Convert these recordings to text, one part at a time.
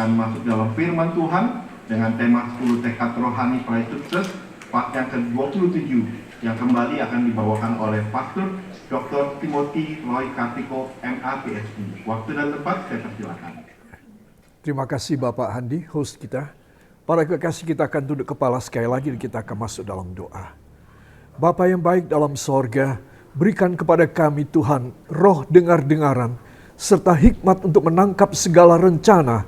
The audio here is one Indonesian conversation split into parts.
akan masuk dalam firman Tuhan dengan tema 10 tekad rohani peraih sukses, part yang ke-27 yang kembali akan dibawakan oleh Pastor Dr. Timothy Roy Kartiko, MA PhD. Waktu dan tempat saya persilakan. Terima kasih Bapak Handi, host kita. Para kekasih, kita akan tunduk kepala sekali lagi dan kita akan masuk dalam doa. Bapa yang baik dalam sorga, berikan kepada kami Tuhan roh dengar-dengaran, serta hikmat untuk menangkap segala rencana,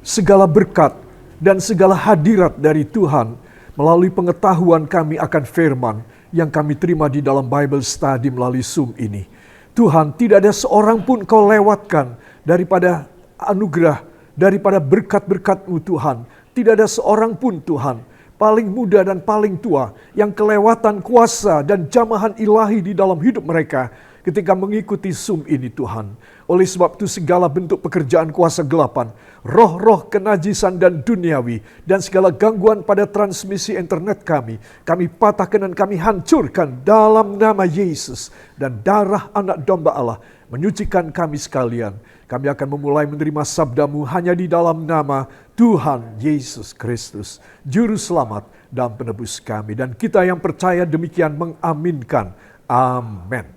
segala berkat, dan segala hadirat dari Tuhan melalui pengetahuan kami akan firman yang kami terima di dalam Bible Study melalui Zoom ini. Tuhan, tidak ada seorang pun Kau lewatkan daripada anugerah, daripada berkat-berkat-Mu Tuhan. Tidak ada seorang pun Tuhan, paling muda dan paling tua, yang kelewatan kuasa dan jamahan ilahi di dalam hidup mereka ketika mengikuti Zoom ini Tuhan. Oleh sebab itu segala bentuk pekerjaan kuasa gelapan, roh-roh kenajisan dan duniawi, dan segala gangguan pada transmisi internet kami patahkan dan kami hancurkan dalam nama Yesus. Dan darah anak domba Allah menyucikan kami sekalian. Kami akan memulai menerima sabda-Mu hanya di dalam nama Tuhan Yesus Kristus, Juru Selamat dan Penebus kami. Dan kita yang percaya demikian mengaminkan. Amin.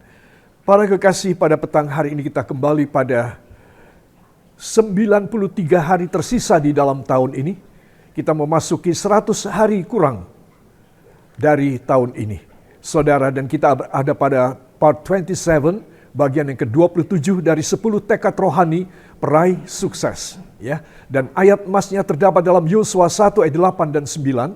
Para kekasih, pada petang hari ini kita kembali pada 93 hari tersisa di dalam tahun ini. Kita memasuki 100 hari kurang dari tahun ini. Saudara, dan kita ada pada part 27, bagian yang ke-27 dari 10 tekad rohani peraih sukses. Ya. Dan ayat emasnya terdapat dalam Yosua 1 ayat 8 dan 9.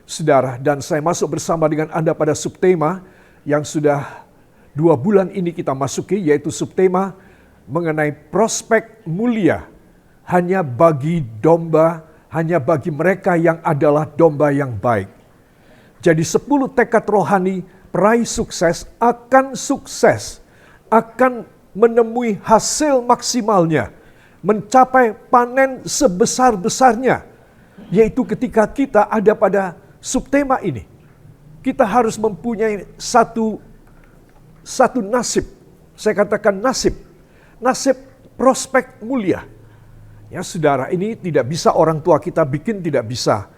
Saudara, dan saya masuk bersama dengan Anda pada subtema yang sudah 2 bulan ini kita masuki, yaitu subtema mengenai prospek mulia hanya bagi domba, hanya bagi mereka yang adalah domba yang baik. Jadi 10 tekad rohani peraih sukses, akan menemui hasil maksimalnya, mencapai panen sebesar-besarnya, yaitu ketika kita ada pada subtema ini. Kita harus mempunyai satu nasib, saya katakan nasib prospek mulia. Ya saudara, ini tidak bisa orang tua kita bikin, tidak bisa.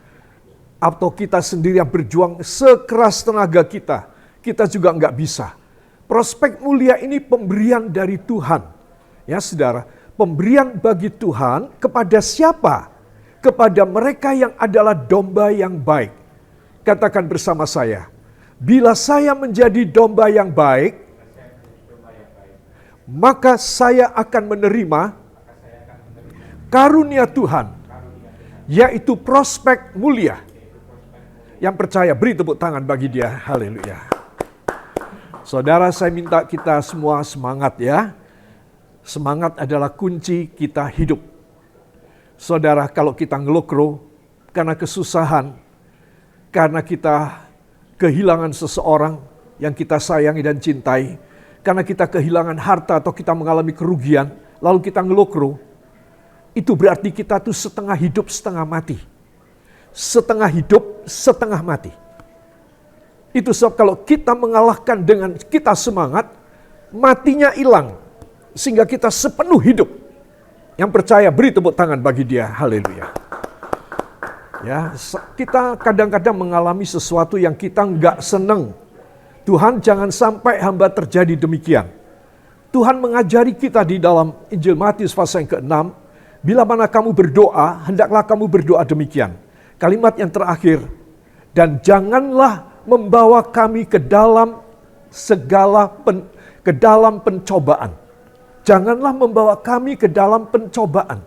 Atau kita sendiri yang berjuang sekeras tenaga kita juga nggak bisa. Prospek mulia ini pemberian dari Tuhan. Ya saudara, pemberian bagi Tuhan kepada siapa? Kepada mereka yang adalah domba yang baik. Katakan bersama saya, bila saya menjadi domba yang baik, maka saya akan menerima karunia Tuhan, yaitu prospek mulia. Yang percaya, beri tepuk tangan bagi dia. Haleluya. Saudara, saya minta kita semua semangat ya. Semangat adalah kunci kita hidup. Saudara, kalau kita ngelokro karena kesusahan, karena kita kehilangan seseorang yang kita sayangi dan cintai, karena kita kehilangan harta atau kita mengalami kerugian, lalu kita ngelokro, itu berarti kita tuh setengah hidup, setengah mati. Setengah hidup, setengah mati. Itu sebab kalau kita mengalahkan dengan kita semangat, matinya hilang. Sehingga kita sepenuh hidup. Yang percaya, beri tepuk tangan bagi dia. Haleluya. Ya, kita kadang-kadang mengalami sesuatu yang kita nggak seneng. Tuhan, jangan sampai hamba terjadi demikian. Tuhan mengajari kita di dalam Injil Matius pasal yang ke-6, bila mana kamu berdoa, hendaklah kamu berdoa demikian. Kalimat yang terakhir, dan janganlah membawa kami ke dalam pencobaan. Janganlah membawa kami ke dalam pencobaan.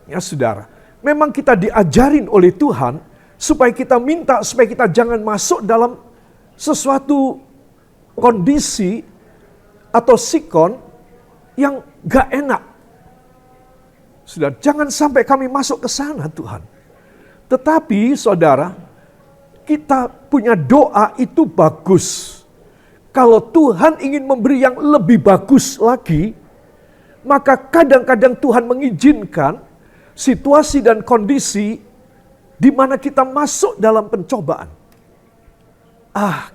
Ya saudara, memang kita diajarin oleh Tuhan supaya kita minta, supaya kita jangan masuk dalam sesuatu kondisi atau sikon yang gak enak. Saudara, jangan sampai kami masuk ke sana Tuhan. Tetapi saudara, kita punya doa itu bagus. Kalau Tuhan ingin memberi yang lebih bagus lagi, maka kadang-kadang Tuhan mengizinkan situasi dan kondisi di mana kita masuk dalam pencobaan.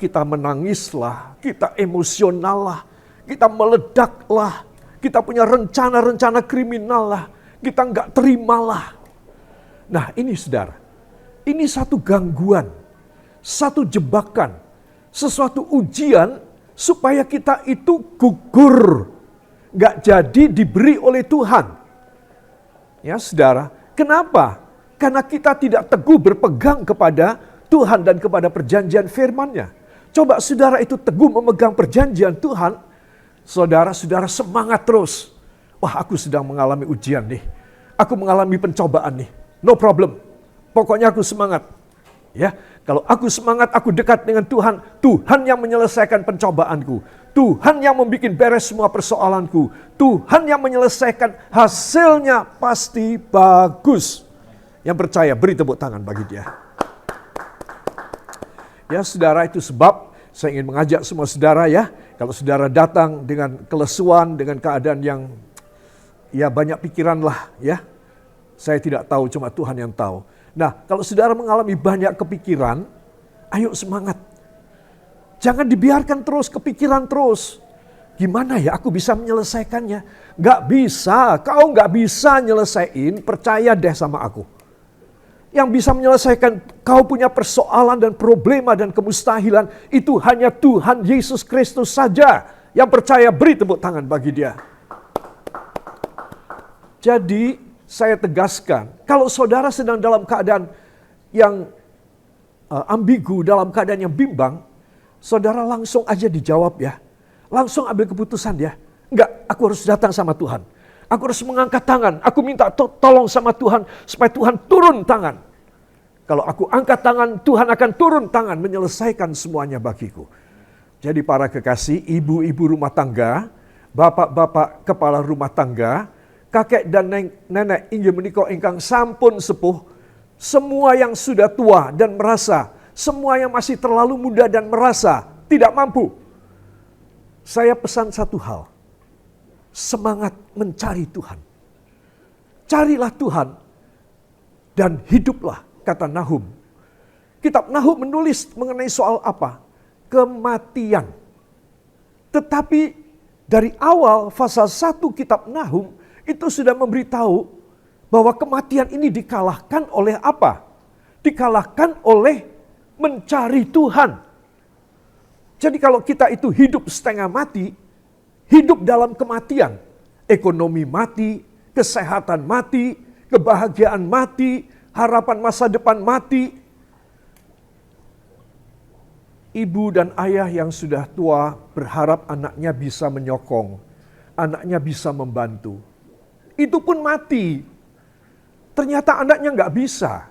Kita menangislah, kita emosional lah, kita meledaklah, kita punya rencana-rencana kriminal lah, kita nggak terimalah. Nah ini saudara, ini satu gangguan, satu jebakan, sesuatu ujian supaya kita itu gugur, gak jadi diberi oleh Tuhan. Ya saudara, kenapa? Karena kita tidak teguh berpegang kepada Tuhan dan kepada perjanjian firman-Nya. Coba saudara itu teguh memegang perjanjian Tuhan, saudara-saudara semangat terus. Wah, aku sedang mengalami ujian nih. Aku mengalami pencobaan nih. No problem. Pokoknya aku semangat. Ya, kalau aku semangat, aku dekat dengan Tuhan. Tuhan yang menyelesaikan pencobaanku. Tuhan yang membuat beres semua persoalanku. Tuhan yang menyelesaikan, hasilnya pasti bagus. Yang percaya, beri tepuk tangan bagi dia. Ya saudara, itu sebab saya ingin mengajak semua saudara ya. Kalau saudara datang dengan kelesuan, dengan keadaan yang ya banyak pikiran lah ya. Saya tidak tahu, cuma Tuhan yang tahu. Nah, kalau saudara mengalami banyak kepikiran, ayo semangat. Jangan dibiarkan terus kepikiran terus. Gimana ya aku bisa menyelesaikannya? Gak bisa, kau gak bisa nyelesain, percaya deh sama aku. Yang bisa menyelesaikan kau punya persoalan dan problema dan kemustahilan, itu hanya Tuhan Yesus Kristus saja. Yang percaya beri tepuk tangan bagi dia. Jadi, saya tegaskan, kalau saudara sedang dalam keadaan yang ambigu, dalam keadaan yang bimbang, saudara langsung aja dijawab ya. Langsung ambil keputusan ya. Enggak, aku harus datang sama Tuhan. Aku harus mengangkat tangan. Aku minta tolong sama Tuhan supaya Tuhan turun tangan. Kalau aku angkat tangan, Tuhan akan turun tangan menyelesaikan semuanya bagiku. Jadi para kekasih, ibu-ibu rumah tangga, bapak-bapak kepala rumah tangga, kakek dan nenek inggih menika ingkang sampun sepuh, semua yang sudah tua dan merasa, semua yang masih terlalu muda dan merasa tidak mampu. Saya pesan satu hal, semangat mencari Tuhan. Carilah Tuhan dan hiduplah, kata Nahum. Kitab Nahum menulis mengenai soal apa? Kematian. Tetapi dari awal pasal 1 kitab Nahum itu sudah memberitahu bahwa kematian ini dikalahkan oleh apa? Dikalahkan oleh mencari Tuhan. Jadi kalau kita itu hidup setengah mati, hidup dalam kematian, ekonomi mati, kesehatan mati, kebahagiaan mati, harapan masa depan mati. Ibu dan ayah yang sudah tua berharap anaknya bisa menyokong, anaknya bisa membantu. Itu pun mati. Ternyata anaknya nggak bisa.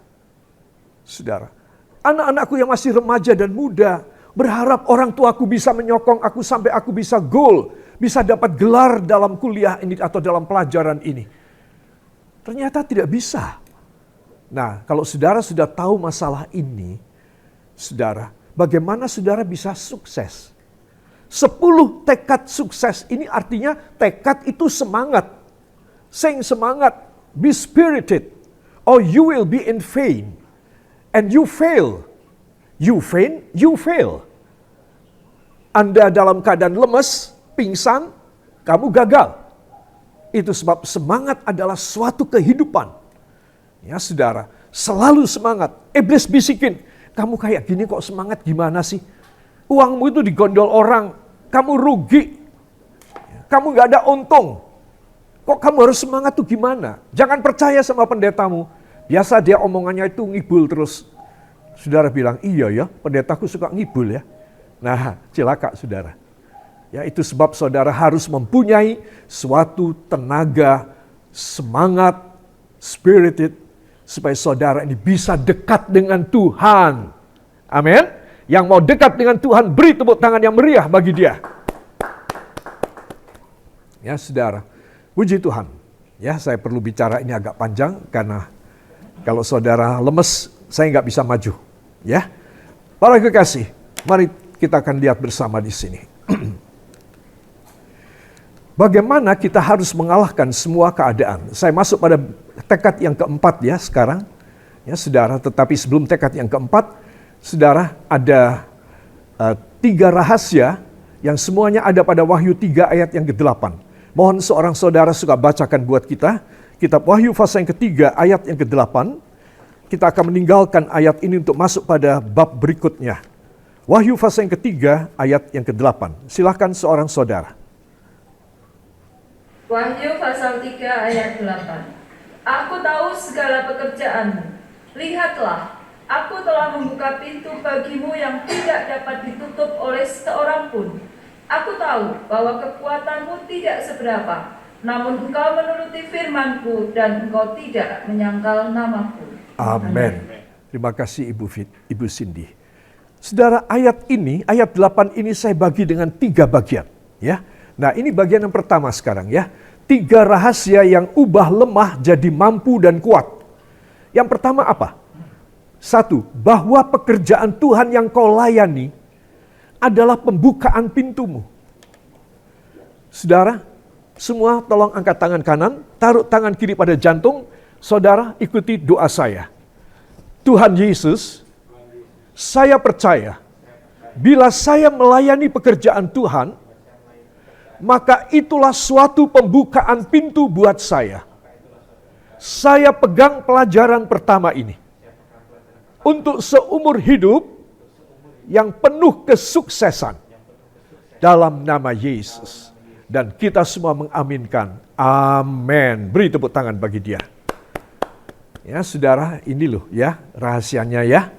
Saudara, anak-anakku yang masih remaja dan muda berharap orang tuaku bisa menyokong aku sampai aku bisa goal, bisa dapat gelar dalam kuliah ini atau dalam pelajaran ini. Ternyata tidak bisa. Nah, kalau saudara sudah tahu masalah ini, saudara, bagaimana saudara bisa sukses? 10 tekad sukses ini artinya tekad itu semangat. Sing semangat, be spirited, or you will be in vain, and you fail. You faint, you fail. Anda dalam keadaan lemes, pingsan, kamu gagal. Itu sebab semangat adalah suatu kehidupan. Ya saudara, selalu semangat. Iblis bisikin, kamu kayak gini kok semangat gimana sih? Uangmu itu digondol orang, kamu rugi. Kamu gak ada untung. Kok kamu harus semangat tuh gimana? Jangan percaya sama pendetamu. Biasa dia omongannya itu ngibul terus. Saudara bilang, iya ya, pendetaku suka ngibul ya. Nah, cilaka saudara. Ya, itu sebab saudara harus mempunyai suatu tenaga, semangat, spirited, supaya saudara ini bisa dekat dengan Tuhan. Amin. Yang mau dekat dengan Tuhan, beri tepuk tangan yang meriah bagi dia. Ya saudara, puji Tuhan. Ya, saya perlu bicara ini agak panjang, karena kalau saudara lemes, saya nggak bisa maju. Ya, para kekasih, mari kita akan lihat bersama di sini. Bagaimana kita harus mengalahkan semua keadaan. Saya masuk pada tekad yang keempat ya sekarang. Ya saudara, tetapi sebelum tekad yang keempat, saudara, ada 3 rahasia yang semuanya ada pada Wahyu 3 ayat yang ke-8. Mohon seorang saudara suka bacakan buat kita. Kitab Wahyu pasal yang ketiga ayat yang ke-8. kita akan meninggalkan ayat ini untuk masuk pada bab berikutnya. Wahyu pasal yang ketiga, ayat yang ke-8. Silahkan seorang saudara. Wahyu pasal 3 ayat 8. Aku tahu segala pekerjaanmu. Lihatlah, aku telah membuka pintu bagimu yang tidak dapat ditutup oleh seorang pun. Aku tahu bahwa kekuatanmu tidak seberapa, namun engkau menuruti firman-Ku dan engkau tidak menyangkal namaku. Amin. Terima kasih Ibu Cindy. Saudara, ayat ini, ayat 8 ini saya bagi dengan 3 bagian. Ya. Nah, ini bagian yang pertama sekarang ya. 3 rahasia yang ubah lemah jadi mampu dan kuat. Yang pertama apa? 1, bahwa pekerjaan Tuhan yang kau layani adalah pembukaan pintumu. Saudara, semua tolong angkat tangan kanan, taruh tangan kiri pada jantung. Saudara, ikuti doa saya. Tuhan Yesus, saya percaya bila saya melayani pekerjaan Tuhan, maka itulah suatu pembukaan pintu buat saya. Saya pegang pelajaran pertama ini. Untuk seumur hidup yang penuh kesuksesan. Dalam nama Yesus. Dan kita semua mengaminkan. Amin. Beri tepuk tangan bagi dia. Ya saudara, ini loh ya rahasianya ya.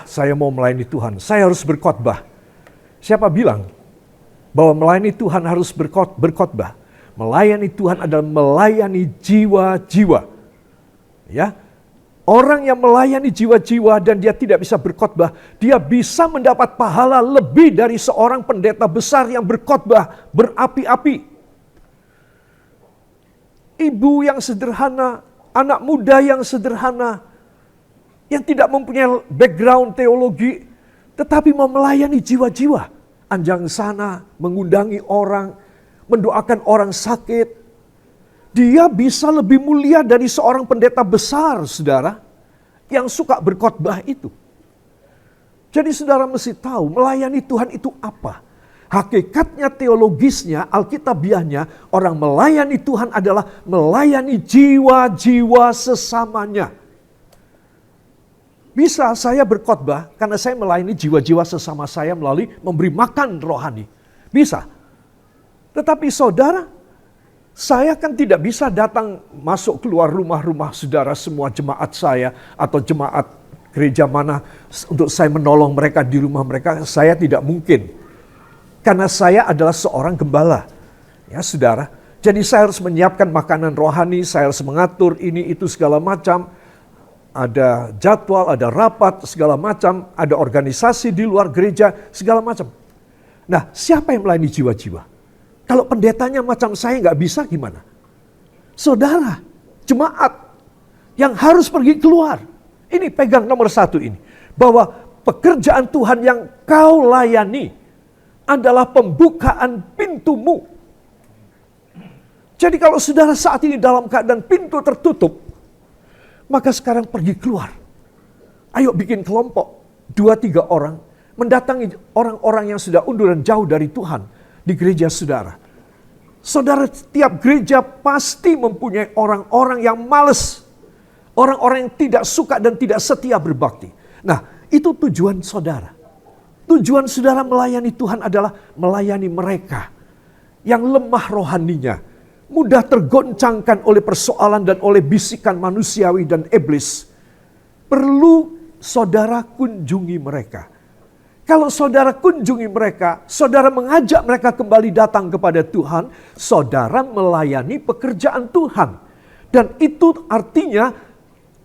Saya mau melayani Tuhan. Saya harus berkhotbah. Siapa bilang bahwa melayani Tuhan harus berkhotbah? Melayani Tuhan adalah melayani jiwa-jiwa. Ya, orang yang melayani jiwa-jiwa dan dia tidak bisa berkhotbah, dia bisa mendapat pahala lebih dari seorang pendeta besar yang berkhotbah berapi-api. Ibu yang sederhana, anak muda yang sederhana, yang tidak mempunyai background teologi, tetapi mau melayani jiwa-jiwa. Anjang sana, mengundangi orang, mendoakan orang sakit. Dia bisa lebih mulia dari seorang pendeta besar, saudara, yang suka berkhotbah itu. Jadi saudara mesti tahu, melayani Tuhan itu apa? Hakikatnya, teologisnya, alkitabiahnya, orang melayani Tuhan adalah melayani jiwa-jiwa sesamanya. Bisa saya berkhotbah karena saya melayani jiwa-jiwa sesama saya melalui memberi makan rohani. Bisa. Tetapi saudara, saya kan tidak bisa datang masuk keluar rumah-rumah saudara semua jemaat saya atau jemaat gereja mana untuk saya menolong mereka di rumah mereka. Saya tidak mungkin. Karena saya adalah seorang gembala. Ya saudara. Jadi saya harus menyiapkan makanan rohani, saya harus mengatur ini itu segala macam. Ada jadwal, ada rapat, segala macam. Ada organisasi di luar gereja, segala macam. Nah, siapa yang melayani jiwa-jiwa? Kalau pendetanya macam saya nggak bisa gimana? Saudara, jemaat yang harus pergi keluar. Ini pegang nomor 1 ini. Bahwa pekerjaan Tuhan yang kau layani adalah pembukaan pintumu. Jadi kalau saudara saat ini dalam keadaan pintu tertutup, maka sekarang pergi keluar. Ayo bikin kelompok, 2-3 orang, mendatangi orang-orang yang sudah undur dan jauh dari Tuhan di gereja saudara. Saudara, tiap gereja pasti mempunyai orang-orang yang malas. Orang-orang yang tidak suka dan tidak setia berbakti. Nah, itu tujuan saudara. Tujuan saudara melayani Tuhan adalah melayani mereka yang lemah rohaninya, mudah tergoncangkan oleh persoalan dan oleh bisikan manusiawi dan iblis. Perlu saudara kunjungi mereka. Kalau saudara kunjungi mereka, saudara mengajak mereka kembali datang kepada Tuhan, saudara melayani pekerjaan Tuhan. Dan itu artinya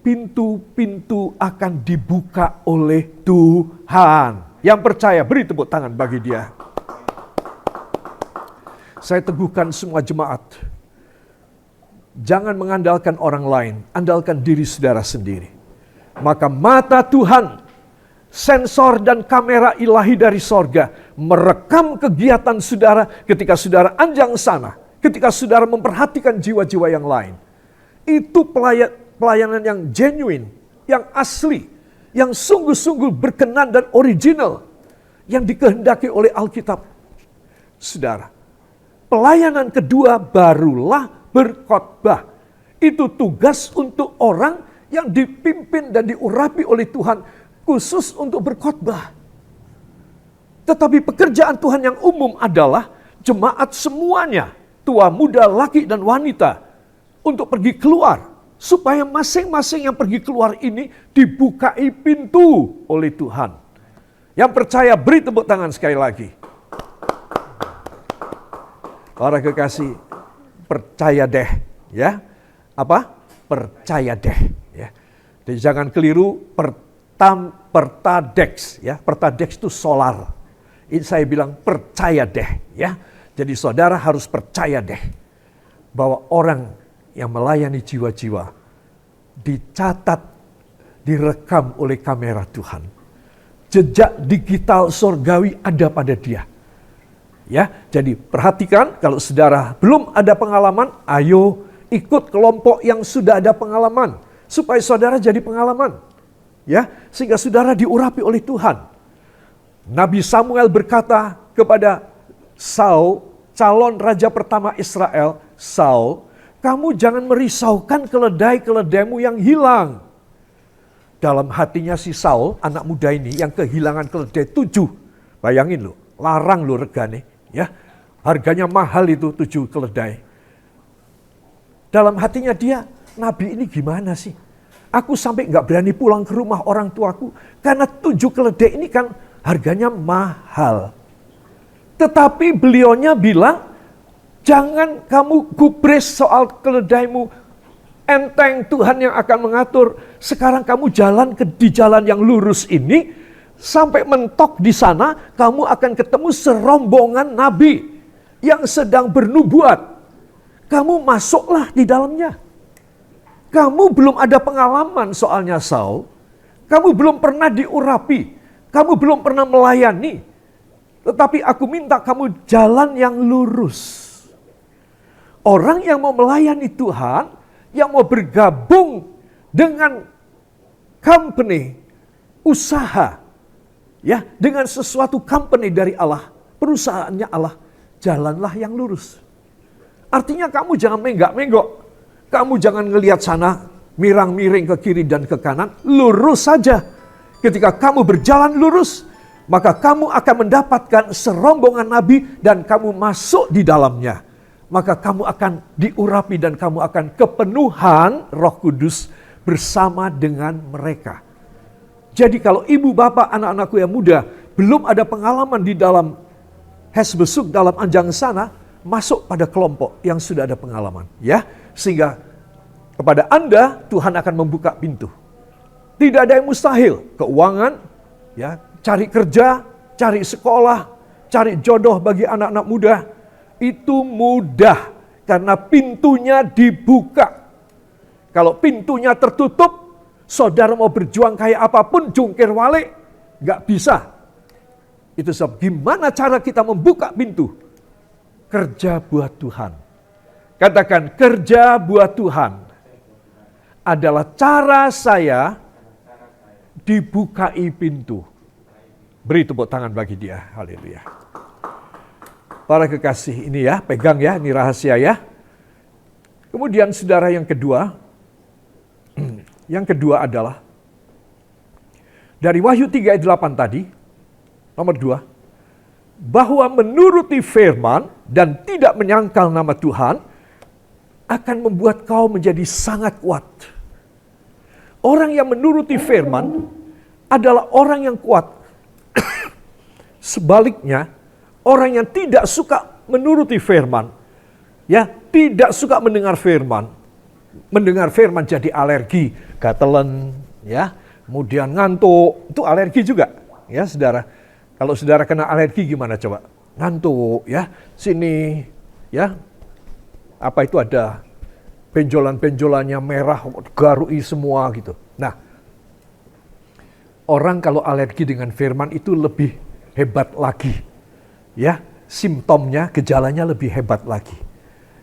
pintu-pintu akan dibuka oleh Tuhan. Yang percaya, beri tepuk tangan bagi dia. Saya teguhkan semua jemaat. Jangan mengandalkan orang lain, andalkan diri saudara sendiri. Maka mata Tuhan, sensor dan kamera ilahi dari sorga, merekam kegiatan saudara ketika saudara anjang sana, ketika saudara memperhatikan jiwa-jiwa yang lain. Itu pelayanan yang genuine, yang asli, yang sungguh-sungguh berkenan dan original, yang dikehendaki oleh Alkitab. Saudara, pelayanan kedua barulah berkhotbah. Itu tugas untuk orang yang dipimpin dan diurapi oleh Tuhan khusus untuk berkhotbah. Tetapi pekerjaan Tuhan yang umum adalah jemaat semuanya, tua, muda, laki dan wanita, untuk pergi keluar. Supaya masing-masing yang pergi keluar ini dibukai pintu oleh Tuhan. Yang percaya beri tepuk tangan sekali lagi. Para kekasih, percaya deh, ya. Apa? Percaya deh, ya. Jadi jangan keliru pertadex, ya. Pertadex itu solar. Ini saya bilang percaya deh, ya. Jadi saudara harus percaya deh bahwa orang yang melayani jiwa-jiwa dicatat, direkam oleh kamera Tuhan. Jejak digital surgawi ada pada dia. Ya, jadi perhatikan kalau saudara belum ada pengalaman, ayo ikut kelompok yang sudah ada pengalaman supaya saudara jadi pengalaman. Ya, sehingga saudara diurapi oleh Tuhan. Nabi Samuel berkata kepada Saul, calon raja pertama Israel, Saul, kamu jangan merisaukan keledai-keledaimu yang hilang. Dalam hatinya si Saul, anak muda ini yang kehilangan keledai 7. Bayangin loh, larang loh regane. Ya, harganya mahal itu 7 keledai. Dalam hatinya dia, Nabi ini gimana sih? Aku sampai gak berani pulang ke rumah orang tuaku. Karena 7 keledai ini kan harganya mahal. Tetapi beliaunya bilang, jangan kamu gubris soal keledaimu. Enteng, Tuhan yang akan mengatur. Sekarang kamu jalan di jalan yang lurus ini. Sampai mentok di sana, kamu akan ketemu serombongan nabi yang sedang bernubuat. Kamu masuklah di dalamnya. Kamu belum ada pengalaman soalnya Saul. Kamu belum pernah diurapi. Kamu belum pernah melayani. Tetapi aku minta kamu jalan yang lurus. Orang yang mau melayani Tuhan, yang mau bergabung dengan company, usaha, ya, dengan sesuatu company dari Allah, perusahaannya Allah, jalanlah yang lurus. Artinya kamu jangan menggak-menggok, kamu jangan ngelihat sana, mirang-miring ke kiri dan ke kanan, lurus saja. Ketika kamu berjalan lurus, maka kamu akan mendapatkan serombongan nabi dan kamu masuk di dalamnya. Maka kamu akan diurapi dan kamu akan kepenuhan Roh Kudus bersama dengan mereka. Jadi kalau ibu bapak anak-anakku yang muda belum ada pengalaman di dalam Hesbesuk dalam anjang sana, masuk pada kelompok yang sudah ada pengalaman, ya. Sehingga kepada Anda Tuhan akan membuka pintu. Tidak ada yang mustahil, keuangan, ya, cari kerja, cari sekolah, cari jodoh bagi anak-anak muda. Itu mudah karena pintunya dibuka. Kalau pintunya tertutup, saudara mau berjuang kayak apapun, jungkir balik, gak bisa. Itu sebab gimana cara kita membuka pintu? Kerja buat Tuhan. Katakan, kerja buat Tuhan adalah cara saya dibukai pintu. Beri tepuk tangan bagi dia. Haleluya. Para kekasih ini ya, pegang ya, ini rahasia ya. Kemudian saudara yang kedua, adalah dari Wahyu 3 ayat 8 tadi, nomor 2, bahwa menuruti firman dan tidak menyangkal nama Tuhan akan membuat kau menjadi sangat kuat. Orang yang menuruti firman adalah orang yang kuat. Sebaliknya, orang yang tidak suka menuruti firman, ya, tidak suka mendengar firman jadi alergi, gatelan, ya, kemudian ngantuk, itu alergi juga, ya, saudara. Kalau saudara kena alergi gimana coba? Ngantuk, ya, sini, ya, apa itu ada benjolan-benjolannya merah, garui semua gitu. Nah, orang kalau alergi dengan firman itu lebih hebat lagi. Ya, simptomnya, gejalanya lebih hebat lagi.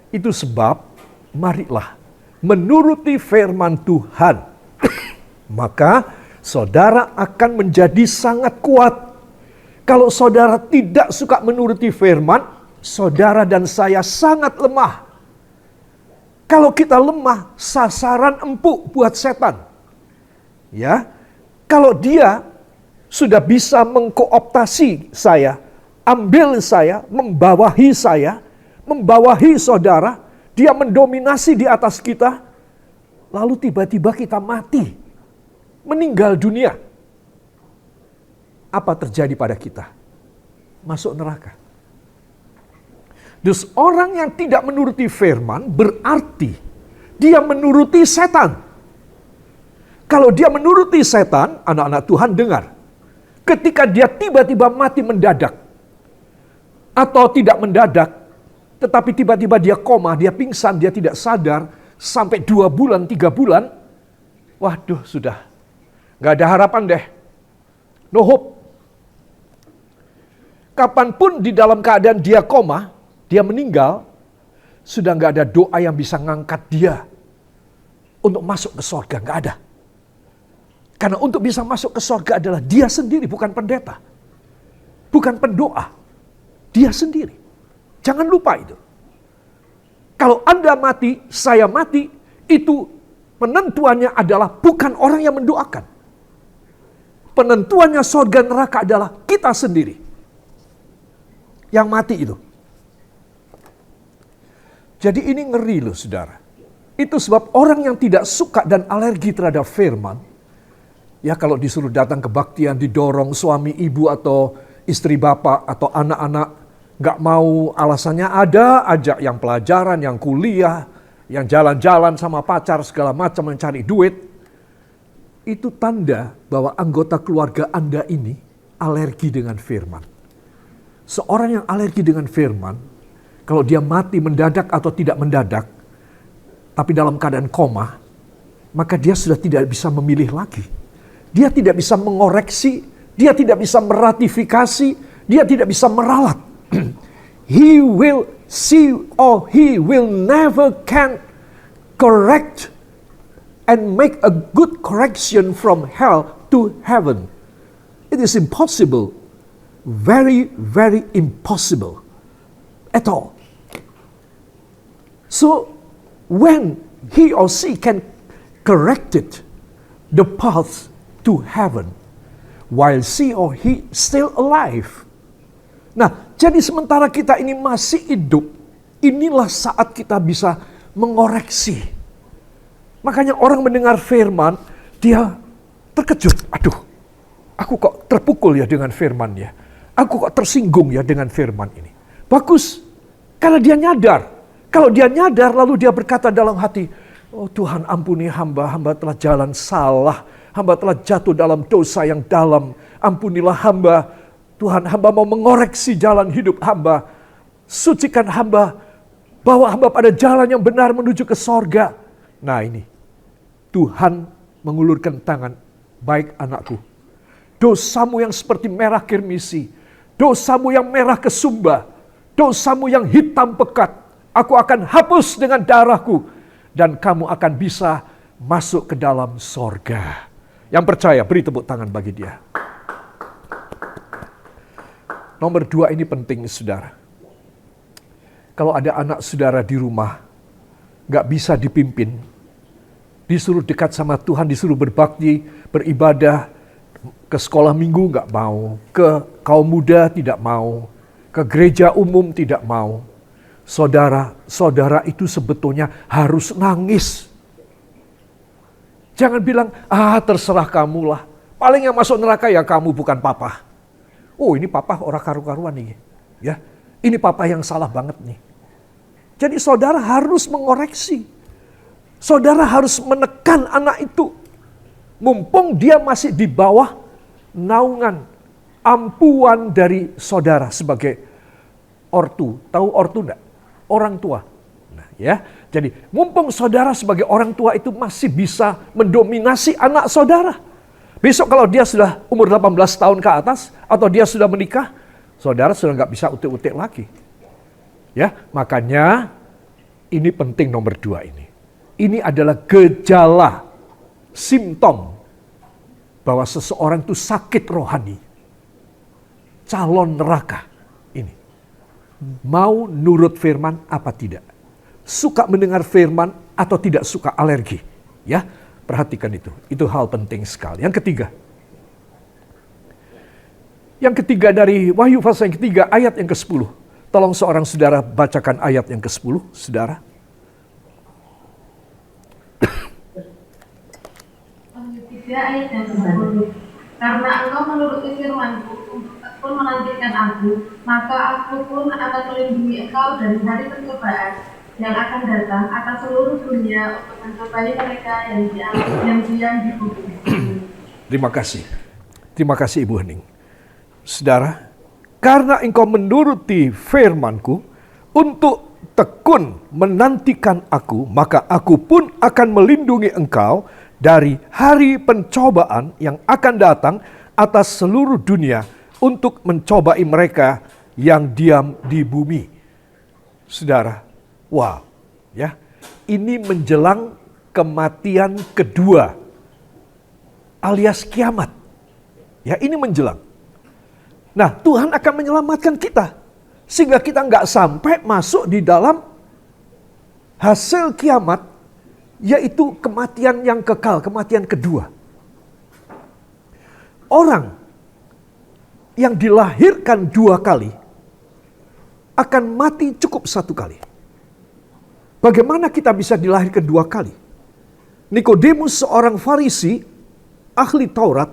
Itu sebab, marilah menuruti firman Tuhan. Maka saudara akan menjadi sangat kuat. Kalau saudara tidak suka menuruti firman, saudara dan saya sangat lemah. Kalau kita lemah, sasaran empuk buat setan. Ya, kalau dia sudah bisa mengkooptasi saya, ambil saya, membawahi saudara, dia mendominasi di atas kita, lalu tiba-tiba kita mati, meninggal dunia. Apa terjadi pada kita? Masuk neraka. Dus orang yang tidak menuruti firman berarti dia menuruti setan. Kalau dia menuruti setan, anak-anak Tuhan dengar. Ketika dia tiba-tiba mati mendadak, atau tidak mendadak, tetapi tiba-tiba dia koma, dia pingsan, dia tidak sadar, sampai 2 bulan, 3 bulan, waduh sudah, gak ada harapan deh. No hope. Kapanpun di dalam keadaan dia koma, dia meninggal, sudah gak ada doa yang bisa ngangkat dia untuk masuk ke sorga, gak ada. Karena untuk bisa masuk ke sorga adalah dia sendiri, bukan pendeta. Bukan pendoa. Dia sendiri. Jangan lupa itu. Kalau Anda mati, saya mati, itu penentuannya adalah bukan orang yang mendoakan. Penentuannya sorga neraka adalah kita sendiri. Yang mati itu. Jadi ini ngeri loh saudara. Itu sebab orang yang tidak suka dan alergi terhadap firman, ya kalau disuruh datang kebaktian, didorong suami ibu atau istri bapak atau anak-anak, gak mau, alasannya ada aja, yang pelajaran, yang kuliah, yang jalan-jalan sama pacar segala macam mencari duit. Itu tanda bahwa anggota keluarga Anda ini alergi dengan firman. Seorang yang alergi dengan firman, kalau dia mati mendadak atau tidak mendadak, tapi dalam keadaan koma, maka dia sudah tidak bisa memilih lagi. Dia tidak bisa mengoreksi, dia tidak bisa meratifikasi, dia tidak bisa meralat. He will see or he will never can correct and make a good correction from hell to heaven. It is impossible. Very, very impossible. At all. So, when he or she can correct it, the path to heaven, while she or he still alive. Nah, jadi sementara kita ini masih hidup, inilah saat kita bisa mengoreksi. Makanya orang mendengar firman, dia terkejut. Aduh, aku kok terpukul ya dengan firman ya. Aku kok tersinggung ya dengan firman ini. Bagus, karena dia nyadar. Kalau dia nyadar lalu dia berkata dalam hati, oh Tuhan ampuni hamba, hamba telah jalan salah. Hamba telah jatuh dalam dosa yang dalam. Ampunilah hamba. Tuhan, hamba mau mengoreksi jalan hidup hamba. Sucikan hamba. Bawa hamba pada jalan yang benar menuju ke sorga. Nah ini. Tuhan mengulurkan tangan. Baik anakku. Dosamu yang seperti merah kirmisi. Dosamu yang merah kesumba. Dosamu yang hitam pekat. Aku akan hapus dengan darahku. Dan kamu akan bisa masuk ke dalam sorga. Yang percaya, beri tepuk tangan bagi dia. Nomor 2 ini penting, saudara. Kalau ada anak saudara di rumah, gak bisa dipimpin, disuruh dekat sama Tuhan, disuruh berbakti, beribadah, ke sekolah minggu gak mau, ke kaum muda tidak mau, ke gereja umum tidak mau. Saudara itu sebetulnya harus nangis. Jangan bilang, terserah kamulah. Paling yang masuk neraka ya kamu, bukan papa. Oh ini papa orang karu-karuan nih. Ya, ini papa yang salah banget nih. Jadi saudara harus mengoreksi. Saudara harus menekan anak itu. Mumpung dia masih di bawah naungan, ampuan dari saudara sebagai ortu. Tahu ortu enggak? Orang tua. Nah, ya. Jadi mumpung saudara sebagai orang tua itu masih bisa mendominasi anak saudara. Besok kalau dia sudah umur 18 tahun ke atas atau dia sudah menikah, saudara sudah nggak bisa utik-utik lagi. Ya, makanya ini penting nomor 2 ini. Ini adalah gejala, simptom bahwa seseorang itu sakit rohani. Calon neraka ini. Mau nurut firman apa tidak? Suka mendengar firman atau tidak suka, alergi. Ya, Perhatikan itu. Itu hal penting sekali. Yang ketiga. Yang ketiga dari Wahyu pasal yang ketiga ayat yang ke-10. Tolong seorang saudara bacakan ayat yang ke-10, saudara. Wahyu 3 ayat yang ke-10. Karena engkau menuruti firman-Ku untuk tekun menantikan Aku, maka Aku pun akan melindungi engkau dari hari pencobaan yang akan datang atas seluruh dunia untuk mencobai mereka yang diam di bumi. Terima kasih. Terima kasih Ibu Hening. Saudara, karena engkau menuruti firman-Ku untuk tekun menantikan Aku, maka Aku pun akan melindungi engkau dari hari pencobaan yang akan datang atas seluruh dunia untuk mencobai mereka yang diam di bumi. Saudara, wow, ya. Ini menjelang kematian kedua alias kiamat. Ya, ini menjelang. Nah, Tuhan akan menyelamatkan kita. Sehingga kita nggak sampai masuk di dalam hasil kiamat, yaitu kematian yang kekal, kematian kedua. Orang yang dilahirkan 2 kali akan mati cukup 1 kali. Bagaimana kita bisa dilahirkan 2 kali? Nikodemus, seorang Farisi, ahli Taurat,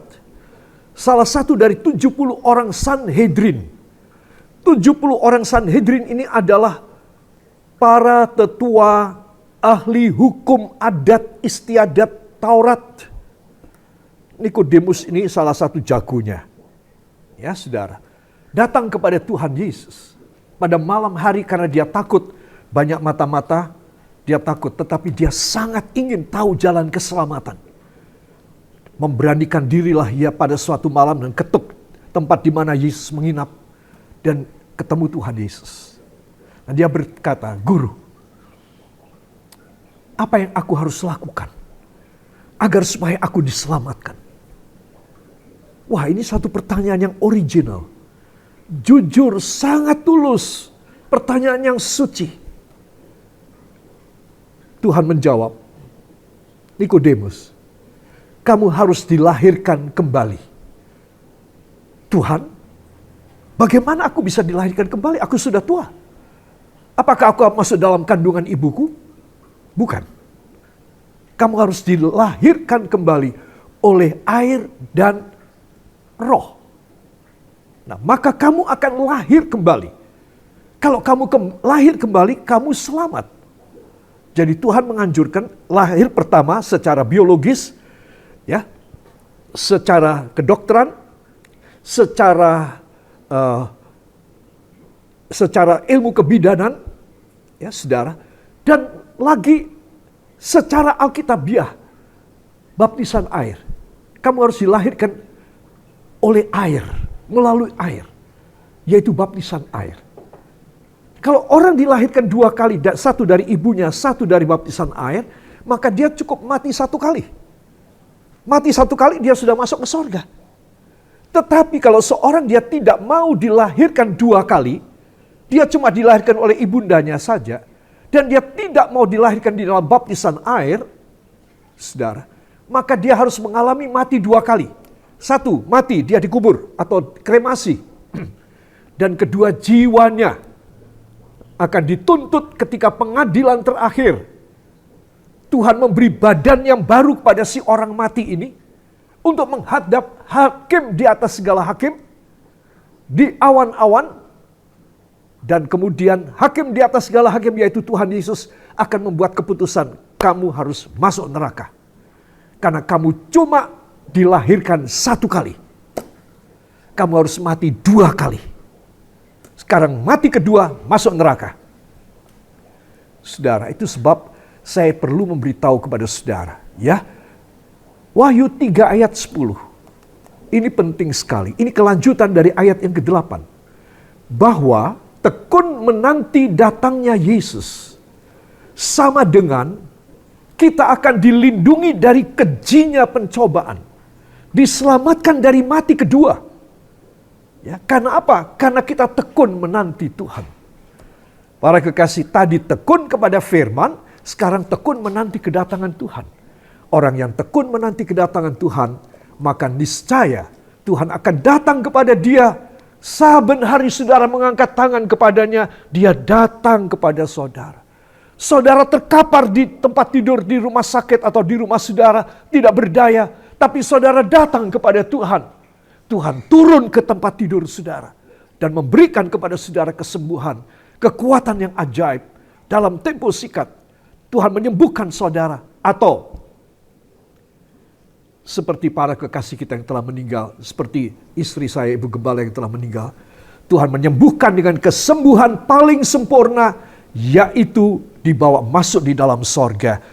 salah satu dari 70 orang Sanhedrin. 70 orang Sanhedrin ini adalah para tetua ahli hukum adat istiadat Taurat. Nikodemus ini salah satu jagonya. Ya, saudara. Datang kepada Tuhan Yesus pada malam hari karena dia takut. Banyak mata-mata, dia takut. Tetapi dia sangat ingin tahu jalan keselamatan. Memberanikan dirilah ia pada suatu malam dan ketuk tempat di mana Yesus menginap dan ketemu Tuhan Yesus. Dan dia berkata, "Guru, apa yang aku harus lakukan agar supaya aku diselamatkan?" Wah, ini satu pertanyaan yang original. Jujur, sangat tulus. Pertanyaan yang suci. Tuhan menjawab, "Nikodemus, kamu harus dilahirkan kembali." Tuhan, bagaimana aku bisa dilahirkan kembali? Aku sudah tua. Apakah aku masuk dalam kandungan ibuku? Bukan. Kamu harus dilahirkan kembali oleh air dan roh. Nah, maka kamu akan lahir kembali. Kalau kamu lahir kembali, kamu selamat. Jadi Tuhan menganjurkan lahir pertama secara biologis, ya, secara kedokteran, secara ilmu kebidanan, ya saudara, dan lagi secara alkitabiah, baptisan air. Kamu harus dilahirkan oleh air, melalui air, yaitu baptisan air. Kalau orang dilahirkan 2 kali, satu dari ibunya, satu dari baptisan air, maka dia cukup mati 1 kali. Mati 1 kali dia sudah masuk ke sorga. Tetapi kalau seorang dia tidak mau dilahirkan 2 kali, dia cuma dilahirkan oleh ibundanya saja, dan dia tidak mau dilahirkan di dalam baptisan air, saudara, maka dia harus mengalami mati 2 kali. 1, mati, dia dikubur atau kremasi. Dan kedua, jiwanya akan dituntut ketika pengadilan terakhir. Tuhan memberi badan yang baru kepada si orang mati ini untuk menghadap hakim di atas segala hakim di awan-awan, dan kemudian hakim di atas segala hakim yaitu Tuhan Yesus akan membuat keputusan, kamu harus masuk neraka karena kamu cuma dilahirkan 1 kali. Kamu harus mati 2 kali. Sekarang mati kedua, masuk neraka. Saudara, itu sebab saya perlu memberitahu kepada saudara, ya. Wahyu 3 ayat 10. Ini penting sekali. Ini kelanjutan dari ayat yang ke-8. Bahwa tekun menanti datangnya Yesus sama dengan kita akan dilindungi dari kejinya pencobaan. Diselamatkan dari mati kedua. Ya, karena apa? Karena kita tekun menanti Tuhan. Para kekasih, tadi tekun kepada firman, sekarang tekun menanti kedatangan Tuhan. Orang yang tekun menanti kedatangan Tuhan, maka niscaya Tuhan akan datang kepada dia. Saben hari saudara mengangkat tangan kepadanya, dia datang kepada saudara. Saudara terkapar di tempat tidur di rumah sakit atau di rumah saudara, tidak berdaya, tapi saudara datang kepada Tuhan. Tuhan turun ke tempat tidur saudara dan memberikan kepada saudara kesembuhan, kekuatan yang ajaib. Dalam tempo singkat, Tuhan menyembuhkan saudara. Atau seperti para kekasih kita yang telah meninggal, seperti istri saya, Ibu Gembala yang telah meninggal, Tuhan menyembuhkan dengan kesembuhan paling sempurna, yaitu dibawa masuk di dalam sorga.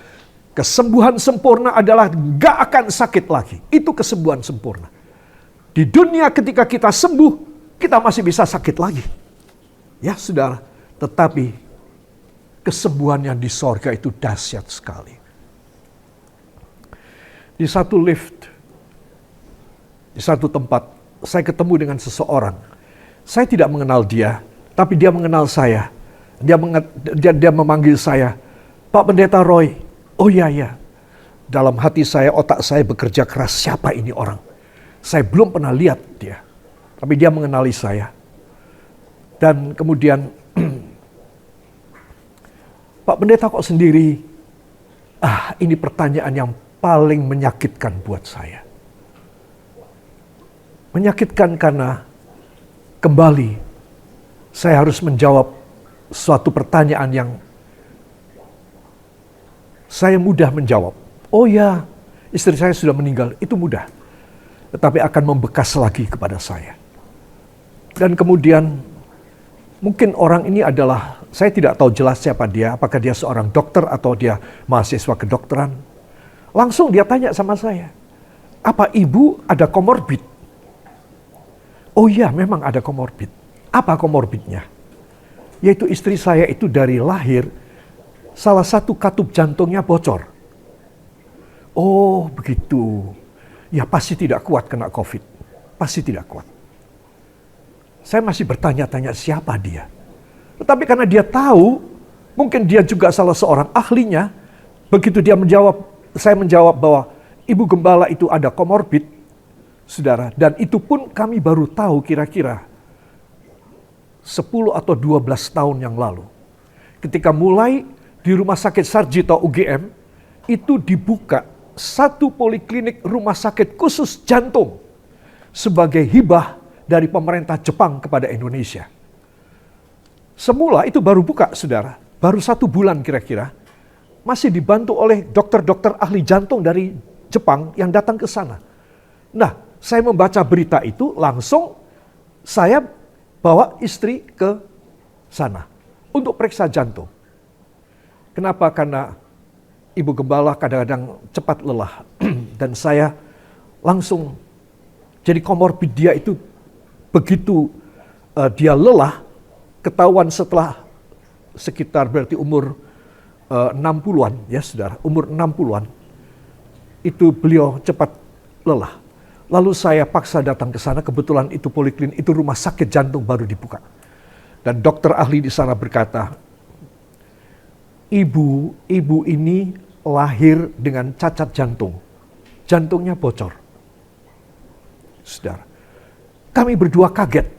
Kesembuhan sempurna adalah gak akan sakit lagi. Itu kesembuhan sempurna. Di dunia ketika kita sembuh, kita masih bisa sakit lagi. Ya saudara, tetapi kesembuhan yang di sorga itu dahsyat sekali. Di satu lift, di satu tempat, saya ketemu dengan seseorang. Saya tidak mengenal dia, tapi dia mengenal saya. Dia memanggil saya, Pak Pendeta Roy. Oh iya, ya. Dalam hati saya, otak saya bekerja keras. Siapa ini orang? Saya belum pernah lihat dia. Tapi dia mengenali saya. Dan kemudian, Pak Pendeta kok sendiri? Ini pertanyaan yang paling menyakitkan buat saya. Menyakitkan karena kembali saya harus menjawab suatu pertanyaan yang saya mudah menjawab. Oh ya, istri saya sudah meninggal, itu mudah. Tetapi akan membekas lagi kepada saya. Dan kemudian mungkin orang ini adalah, saya tidak tahu jelas siapa dia, apakah dia seorang dokter atau dia mahasiswa kedokteran. Langsung dia tanya sama saya, apa ibu ada komorbid? Oh iya, memang ada komorbid. Apa komorbidnya? Yaitu istri saya itu dari lahir, salah satu katup jantungnya bocor. Oh begitu. Ya pasti tidak kuat kena COVID. Pasti tidak kuat. Saya masih bertanya-tanya siapa dia. Tetapi karena dia tahu, mungkin dia juga salah seorang ahlinya, begitu dia menjawab, saya menjawab bahwa Ibu Gembala itu ada komorbid, saudara. Dan itu pun kami baru tahu kira-kira 10 atau 12 tahun yang lalu. Ketika mulai di Rumah Sakit Sarjito UGM, itu dibuka satu poliklinik rumah sakit khusus jantung sebagai hibah dari pemerintah Jepang kepada Indonesia. Semula itu baru buka, saudara. Baru 1 bulan kira-kira. Masih dibantu oleh dokter-dokter ahli jantung dari Jepang yang datang ke sana. Nah, saya membaca berita itu, langsung saya bawa istri ke sana untuk periksa jantung. Kenapa? Karena Ibu Gembala kadang-kadang cepat lelah. Dan saya langsung, jadi komorbid dia itu begitu dia lelah, ketahuan setelah sekitar berarti umur 60-an, ya saudara, umur 60-an, itu beliau cepat lelah. Lalu saya paksa datang ke sana, kebetulan itu poliklinik, itu rumah sakit jantung baru dibuka. Dan dokter ahli di sana berkata, ibu ini lahir dengan cacat jantung. Jantungnya bocor. Saudara, kami berdua kaget.